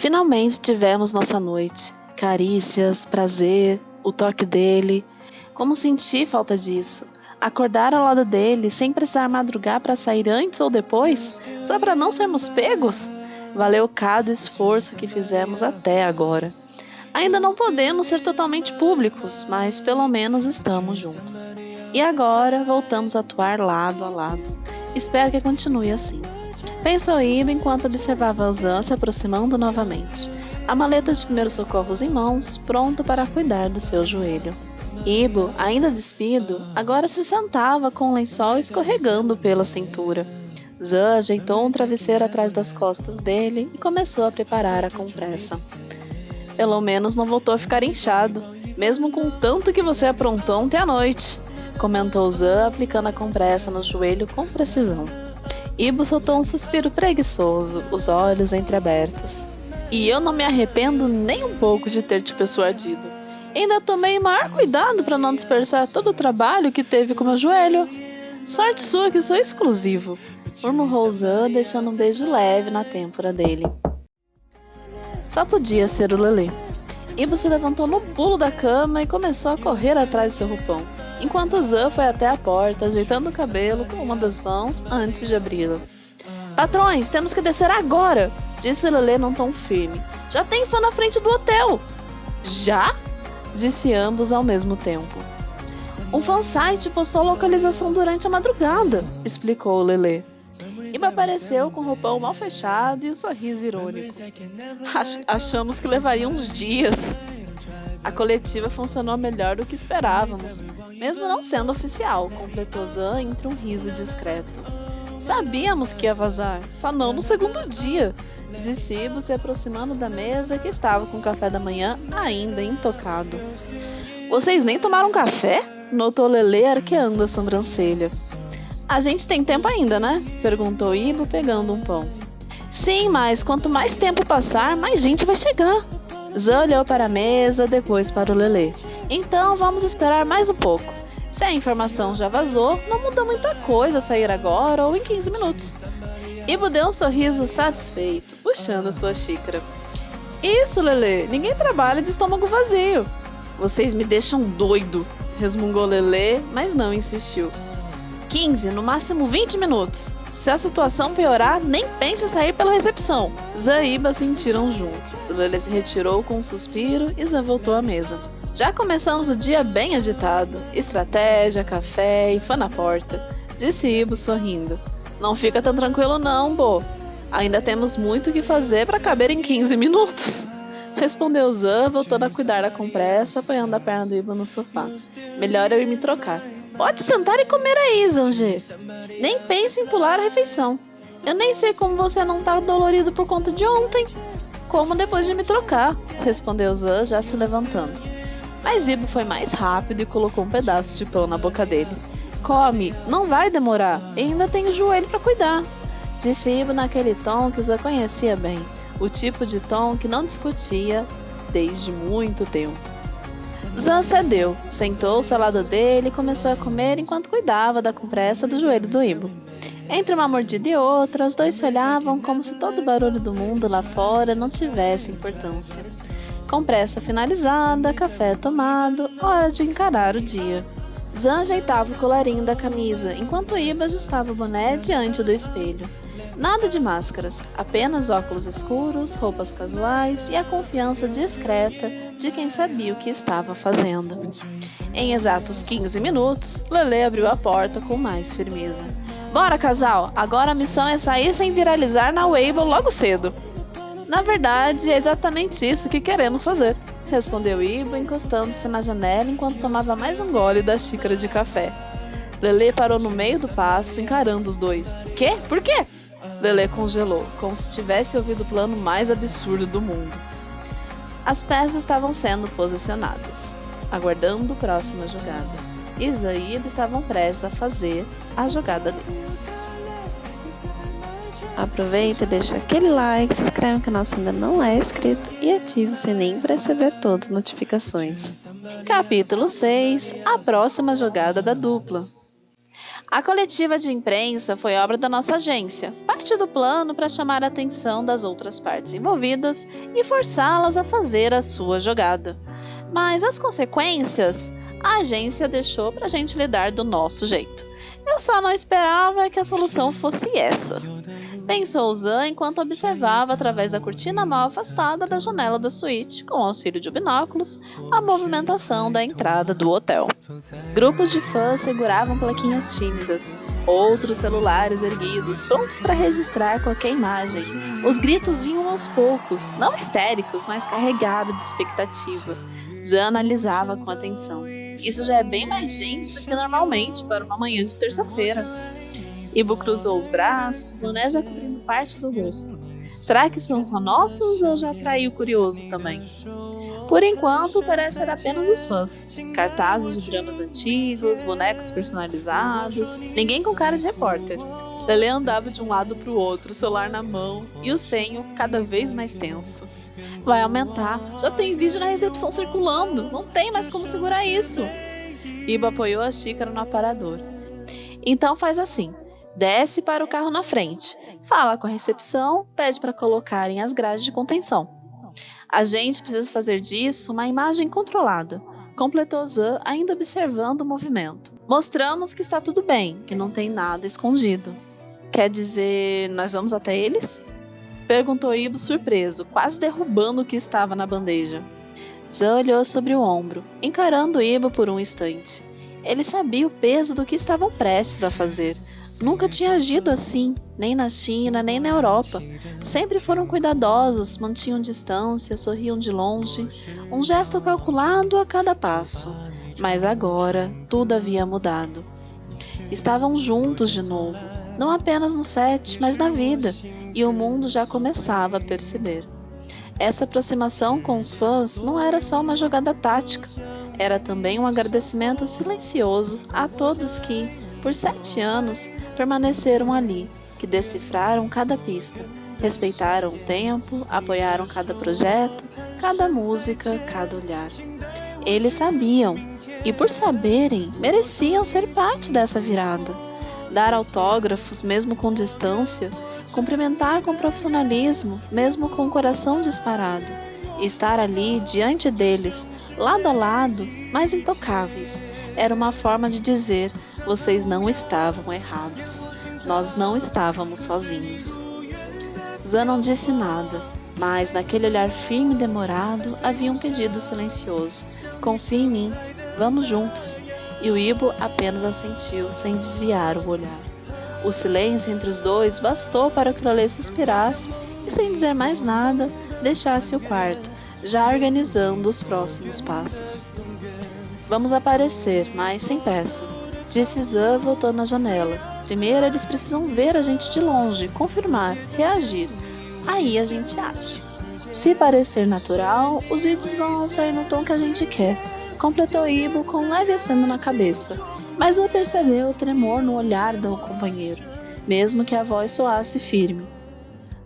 Finalmente tivemos nossa noite. Carícias, prazer, o toque dele. Como senti falta disso. Acordar ao lado dele sem precisar madrugar para sair antes ou depois, só para não sermos pegos? Valeu cada esforço que fizemos até agora. Ainda não podemos ser totalmente públicos, mas pelo menos estamos juntos. E agora voltamos a atuar lado a lado. Espero que continue assim. Pensou Iba enquanto observava Ozan se aproximando novamente. A maleta de primeiros socorros em mãos, pronto para cuidar do seu joelho. Ibo, ainda despido, agora se sentava com o lençol escorregando pela cintura. Zan ajeitou um travesseiro atrás das costas dele e começou a preparar a compressa. Pelo menos não voltou a ficar inchado, mesmo com o tanto que você aprontou ontem à noite, comentou Zan, aplicando a compressa no joelho com precisão. Ibo soltou um suspiro preguiçoso, os olhos entreabertos. E eu não me arrependo nem um pouco de ter te persuadido. Ainda tomei o maior cuidado para não dispersar todo o trabalho que teve com meu joelho. Sorte sua que sou exclusivo, murmurou Zan, deixando um beijo leve na têmpora dele. Só podia ser o Lelê. Ibo se levantou no pulo da cama e começou a correr atrás do seu roupão, enquanto Zan foi até a porta, ajeitando o cabelo com uma das mãos antes de abri-la. Patrões, temos que descer agora, disse Lelê num tom firme. Já tem fã na frente do hotel. Já? Disse ambos ao mesmo tempo. Um fansite postou a localização durante a madrugada, explicou Lelê. Iba apareceu com o roupão mal fechado e o sorriso irônico. Achamos que levaria uns dias. A coletiva funcionou melhor do que esperávamos, mesmo não sendo oficial, completou Zan entre um riso discreto. Sabíamos que ia vazar, só não no segundo dia, disse Ibo se aproximando da mesa que estava com o café da manhã ainda intocado. Vocês nem tomaram café? Notou Lelê arqueando a sobrancelha. A gente tem tempo ainda, né? Perguntou Ibo pegando um pão. Sim, mas quanto mais tempo passar, mais gente vai chegar. Zan olhou para a mesa, depois para o Lelê. Então vamos esperar mais um pouco. Se a informação já vazou, não muda muita coisa sair agora ou em 15 minutos. Ibo deu um sorriso satisfeito, puxando a sua xícara. Isso, Lelê, ninguém trabalha de estômago vazio. Vocês me deixam doido, resmungou Lelê, mas não insistiu. 15, no máximo 20 minutos. Se a situação piorar, nem pense em sair pela recepção. Zan e Iba sentiram juntos. Lelê se retirou com um suspiro e Zan voltou à mesa. Já começamos o dia bem agitado. Estratégia, café e fã na porta, disse Ibo sorrindo. Não fica tão tranquilo não, Bo. Ainda temos muito o que fazer para caber em 15 minutos. Respondeu Zan, voltando a cuidar da compressa, apoiando a perna do Ibo no sofá. Melhor eu ir me trocar. Pode sentar e comer aí, Zangê. Nem pense em pular a refeição. Eu nem sei como você não tá dolorido por conta de ontem. Como depois de me trocar, respondeu Zan, já se levantando. Mas Ibo foi mais rápido e colocou um pedaço de pão na boca dele. Come, não vai demorar, e ainda tenho o joelho para cuidar, disse Ibo naquele tom que Zan conhecia bem, o tipo de tom que não discutia desde muito tempo. Zan cedeu, sentou-se ao lado dele e começou a comer enquanto cuidava da compressa do joelho do Ibo. Entre uma mordida e outra, os dois se olhavam como se todo o barulho do mundo lá fora não tivesse importância. Compressa finalizada, café tomado, hora de encarar o dia. Zan ajeitava o colarinho da camisa, enquanto Iba ajustava o boné diante do espelho. Nada de máscaras, apenas óculos escuros, roupas casuais e a confiança discreta de quem sabia o que estava fazendo. Em exatos 15 minutos, Lelê abriu a porta com mais firmeza. Bora, casal! Agora a missão é sair sem viralizar na Weibo logo cedo. Na verdade, é exatamente isso que queremos fazer, respondeu Ibo, encostando-se na janela enquanto tomava mais um gole da xícara de café. Lelê parou no meio do passo, encarando os dois. O quê? Por quê? Lelê congelou, como se tivesse ouvido o plano mais absurdo do mundo. As peças estavam sendo posicionadas, aguardando a próxima jogada. Isa e Ibo estavam prestes a fazer a jogada deles. Aproveita e deixa aquele like, se inscreve no canal se ainda não é inscrito e ativa o sininho para receber todas as notificações. Capítulo 6. A próxima jogada da dupla. A coletiva de imprensa foi obra da nossa agência, parte do plano para chamar a atenção das outras partes envolvidas e forçá-las a fazer a sua jogada. Mas as consequências, a agência deixou para a gente lidar do nosso jeito. Eu só não esperava que a solução fosse essa, pensou Zan enquanto observava através da cortina mal afastada da janela da suíte, com auxílio de binóculos, a movimentação da entrada do hotel. Grupos de fãs seguravam plaquinhas tímidas, outros celulares erguidos, prontos para registrar qualquer imagem. Os gritos vinham aos poucos, não histéricos, mas carregados de expectativa. Zan analisava com atenção. Isso já é bem mais gente do que normalmente para uma manhã de terça-feira. Ibo cruzou os braços, boné já cobrindo parte do rosto. Será que são só nossos ou já atraiu o curioso também? Por enquanto, parece ser apenas os fãs. Cartazes de dramas antigos, bonecos personalizados, ninguém com cara de repórter. Lelê andava de um lado para o outro, o celular na mão e o senho cada vez mais tenso. Vai aumentar, já tem vídeo na recepção circulando, não tem mais como segurar isso. Ibo apoiou a xícara no aparador. Então faz assim, desce para o carro na frente, fala com a recepção, pede para colocarem as grades de contenção. A gente precisa fazer disso uma imagem controlada, completou Zan ainda observando o movimento. Mostramos que está tudo bem, que não tem nada escondido. Quer dizer, nós vamos até eles? Perguntou Ibo surpreso, quase derrubando o que estava na bandeja. Zan olhou sobre o ombro, encarando Ibo por um instante. Ele sabia o peso do que estavam prestes a fazer. Nunca tinha agido assim, nem na China, nem na Europa. Sempre foram cuidadosos, mantinham distância, sorriam de longe, um gesto calculado a cada passo. Mas agora, tudo havia mudado. Estavam juntos de novo, não apenas no set, mas na vida, e o mundo já começava a perceber. Essa aproximação com os fãs não era só uma jogada tática, era também um agradecimento silencioso a todos que, por 7 anos, permaneceram ali, que decifraram cada pista, respeitaram o tempo, apoiaram cada projeto, cada música, cada olhar. Eles sabiam, e por saberem, mereciam ser parte dessa virada. Dar autógrafos, mesmo com distância, cumprimentar com profissionalismo, mesmo com o coração disparado, e estar ali, diante deles, lado a lado, mas intocáveis, era uma forma de dizer: vocês não estavam errados, nós não estávamos sozinhos. Zan não disse nada, mas naquele olhar firme e demorado havia um pedido silencioso: confie em mim, vamos juntos. E o Ibo apenas assentiu, sem desviar o olhar. O silêncio entre os dois bastou para que o Lelê suspirasse e, sem dizer mais nada, deixasse o quarto, já organizando os próximos passos. Vamos aparecer, mas sem pressa, disse Zan voltando à janela. Primeiro eles precisam ver a gente de longe, confirmar, reagir. Aí a gente age. Se parecer natural, os vídeos vão sair no tom que a gente quer, completou Ibo com um leve aceno na cabeça, mas Zan percebeu o tremor no olhar do companheiro, mesmo que a voz soasse firme.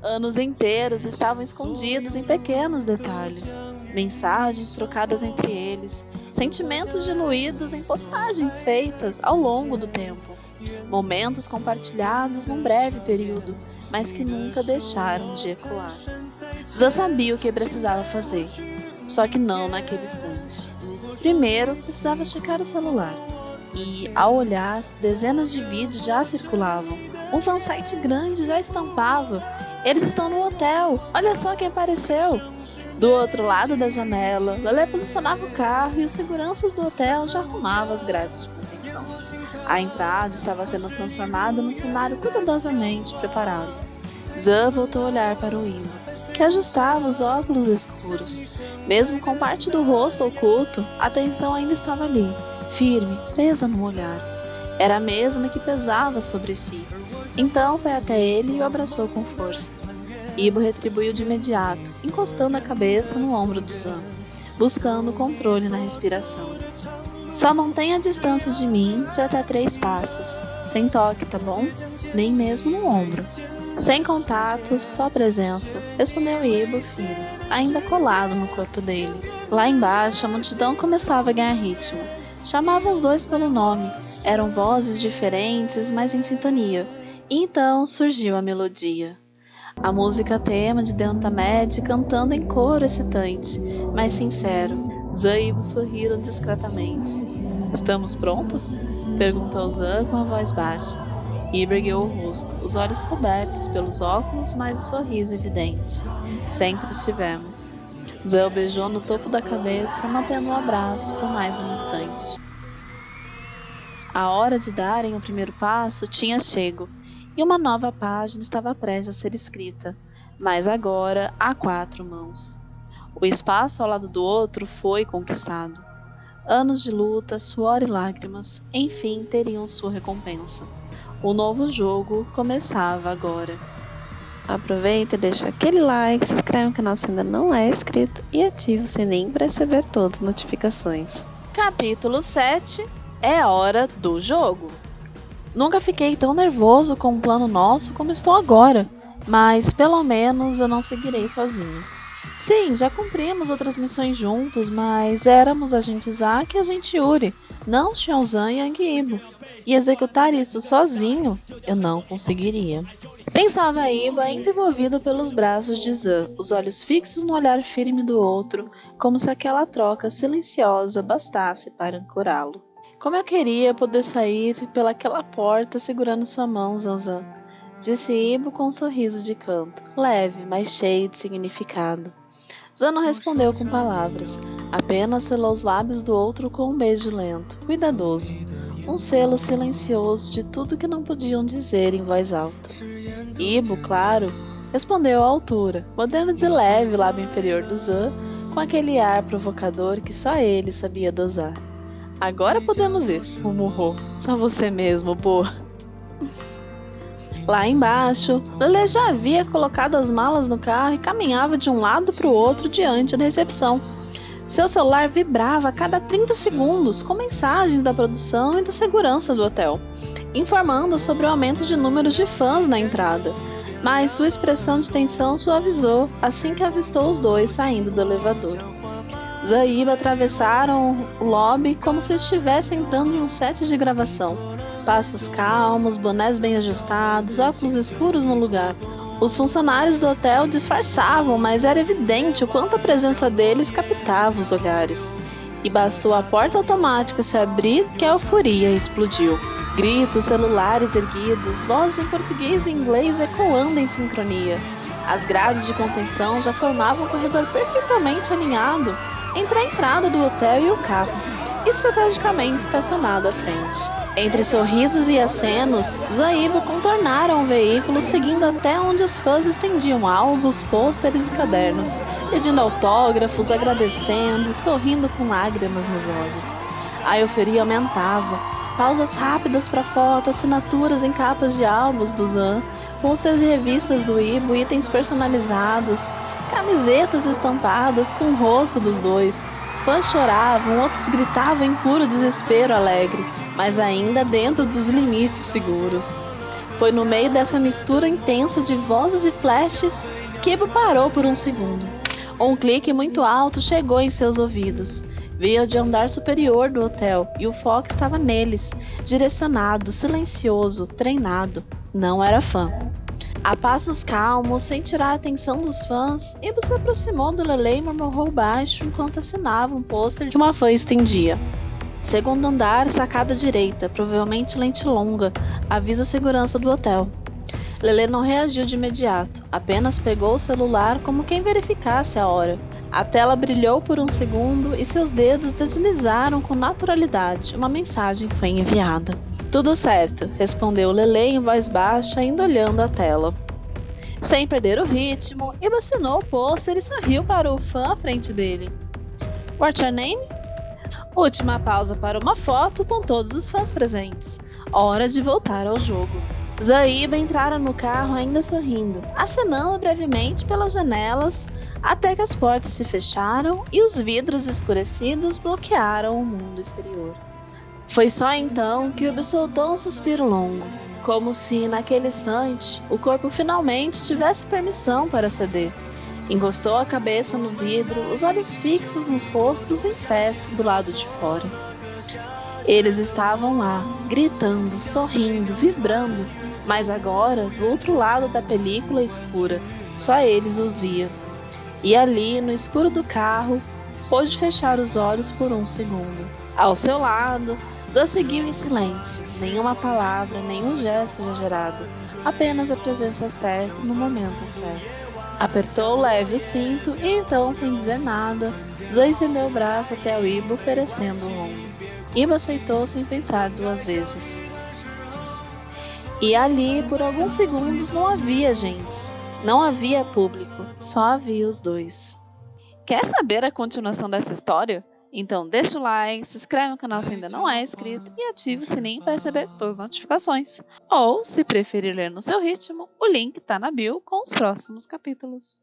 Anos inteiros estavam escondidos em pequenos detalhes, mensagens trocadas entre eles, sentimentos diluídos em postagens feitas ao longo do tempo, momentos compartilhados num breve período, mas que nunca deixaram de ecoar. Zan sabia o que precisava fazer, só que não naquele instante. Primeiro, precisava checar o celular. E, ao olhar, dezenas de vídeos já circulavam. Um fansite grande já estampava. Eles estão no hotel. Olha só quem apareceu. Do outro lado da janela, Lelê posicionava o carro e os seguranças do hotel já arrumavam as grades de contenção. A entrada estava sendo transformada num cenário cuidadosamente preparado. Zan voltou a olhar para o Ibo, que ajustava os óculos escuros. Mesmo com parte do rosto oculto, a tensão ainda estava ali, firme, presa no olhar. Era a mesma que pesava sobre si. Então foi até ele e o abraçou com força. Ibo retribuiu de imediato, encostando a cabeça no ombro do Zan, buscando controle na respiração. Só mantenha a distância de mim de até 3 passos, sem toque, tá bom? Nem mesmo no ombro. Sem contatos, só presença, respondeu Ibo firme, ainda colado no corpo dele. Lá embaixo, a multidão começava a ganhar ritmo. Chamava os dois pelo nome, Eram vozes diferentes, mas em sintonia. E então surgiu a melodia. A música tema de Dentamad cantando em coro excitante, mas sincero. Zan e Ibo sorriram discretamente. Estamos prontos? Perguntou Zan com a voz baixa. Ibo ergueu o rosto, os olhos cobertos pelos óculos, mas o sorriso evidente. Sempre estivemos. Zan o beijou no topo da cabeça, mantendo o abraço por mais um instante. A hora de darem o primeiro passo tinha chego, e uma nova página estava prestes a ser escrita, mas agora a 4 mãos. O espaço ao lado do outro foi conquistado. Anos de luta, suor e lágrimas, enfim teriam sua recompensa. O novo jogo começava agora. Aproveita e deixa aquele like, se inscreve no canal se ainda não é inscrito e ativa o sininho para receber todas as notificações. Capítulo 7. É hora do jogo. Nunca fiquei tão nervoso com um plano nosso como estou agora, mas pelo menos eu não seguirei sozinho. Sim, já cumprimos outras missões juntos, mas éramos agente Zack e agente Yuri, não Xiaozan e Yang Ibo. E executar isso sozinho, eu não conseguiria. Pensava Ibo ainda envolvido pelos braços de Zan, os olhos fixos no olhar firme do outro, como se aquela troca silenciosa bastasse para ancorá-lo. Como eu queria poder sair pelaquela porta segurando sua mão, Zanzan, disse Ibo com um sorriso de canto, leve, mas cheio de significado. Zan não respondeu com palavras, apenas selou os lábios do outro com um beijo lento, cuidadoso, um selo silencioso de tudo que não podiam dizer em voz alta. Ibo, claro, respondeu à altura, mordendo de leve o lábio inferior do Zan, com aquele ar provocador que só ele sabia dosar. Agora podemos ir, murmurou. Só você mesmo, boa. Lá embaixo, Lelê já havia colocado as malas no carro e caminhava de um lado para o outro diante da recepção. Seu celular vibrava a cada 30 segundos com mensagens da produção e da segurança do hotel, informando sobre o aumento de números de fãs na entrada. Mas sua expressão de tensão suavizou assim que avistou os dois saindo do elevador. Zan e Ibo atravessaram o lobby como se estivessem entrando em um set de gravação. Passos calmos, bonés bem ajustados, óculos escuros no lugar. Os funcionários do hotel disfarçavam, mas era evidente o quanto a presença deles captava os olhares. E bastou a porta automática se abrir que a euforia explodiu. Gritos, celulares erguidos, vozes em português e inglês ecoando em sincronia. As grades de contenção já formavam um corredor perfeitamente alinhado entre a entrada do hotel e o carro, estrategicamente estacionado à frente. Entre sorrisos e acenos, Zan e Ibo contornaram o veículo seguindo até onde os fãs estendiam álbuns, pôsteres e cadernos, pedindo autógrafos, agradecendo, sorrindo com lágrimas nos olhos. A euforia aumentava. Pausas rápidas para foto, assinaturas em capas de álbuns do Zan, pôsteres e revistas do Ibo, itens personalizados, camisetas estampadas com o rosto dos dois. Fãs choravam, outros gritavam em puro desespero alegre, mas ainda dentro dos limites seguros. Foi no meio dessa mistura intensa de vozes e flashes que Ibo parou por um segundo. Um clique muito alto chegou em seus ouvidos. Veio de andar superior do hotel e o foco estava neles, direcionado, silencioso, treinado. Não era fã. A passos calmos, sem tirar a atenção dos fãs, Ibo se aproximou do Lelê e murmurou baixo enquanto assinava um pôster que uma fã estendia. Segundo andar, sacada direita, provavelmente lente longa, avisa a segurança do hotel. Lelê não reagiu de imediato, apenas pegou o celular como quem verificasse a hora. A tela brilhou por um segundo e seus dedos deslizaram com naturalidade. Uma mensagem foi enviada. Tudo certo, respondeu Lelê em voz baixa, ainda olhando a tela. Sem perder o ritmo, Ibo assinou o pôster e sorriu para o fã à frente dele. What's your name? Última pausa para uma foto com todos os fãs presentes. Hora de voltar ao jogo. Zan e Ibo entraram no carro ainda sorrindo, acenando brevemente pelas janelas até que as portas se fecharam e os vidros escurecidos bloquearam o mundo exterior. Foi só então que Ibo soltou um suspiro longo, como se, naquele instante, o corpo finalmente tivesse permissão para ceder. Encostou a cabeça no vidro, os olhos fixos nos rostos em festa do lado de fora. Eles estavam lá, gritando, sorrindo, vibrando, mas agora, do outro lado da película escura, só eles os viam. E ali, no escuro do carro, pôde fechar os olhos por um segundo. Ao seu lado, Zan seguiu em silêncio, nenhuma palavra, nenhum gesto exagerado, apenas a presença certa no momento certo. Apertou leve o cinto e então, sem dizer nada, Zan estendeu o braço até o Ibo, oferecendo o ombro. Ibo aceitou sem pensar duas vezes. E ali, por alguns segundos, não havia gente, não havia público, só havia os dois. Quer saber a continuação dessa história? Então deixa o like, se inscreve no canal se ainda não é inscrito e ative o sininho para receber todas as notificações. Ou, se preferir ler no seu ritmo, o link está na bio com os próximos capítulos.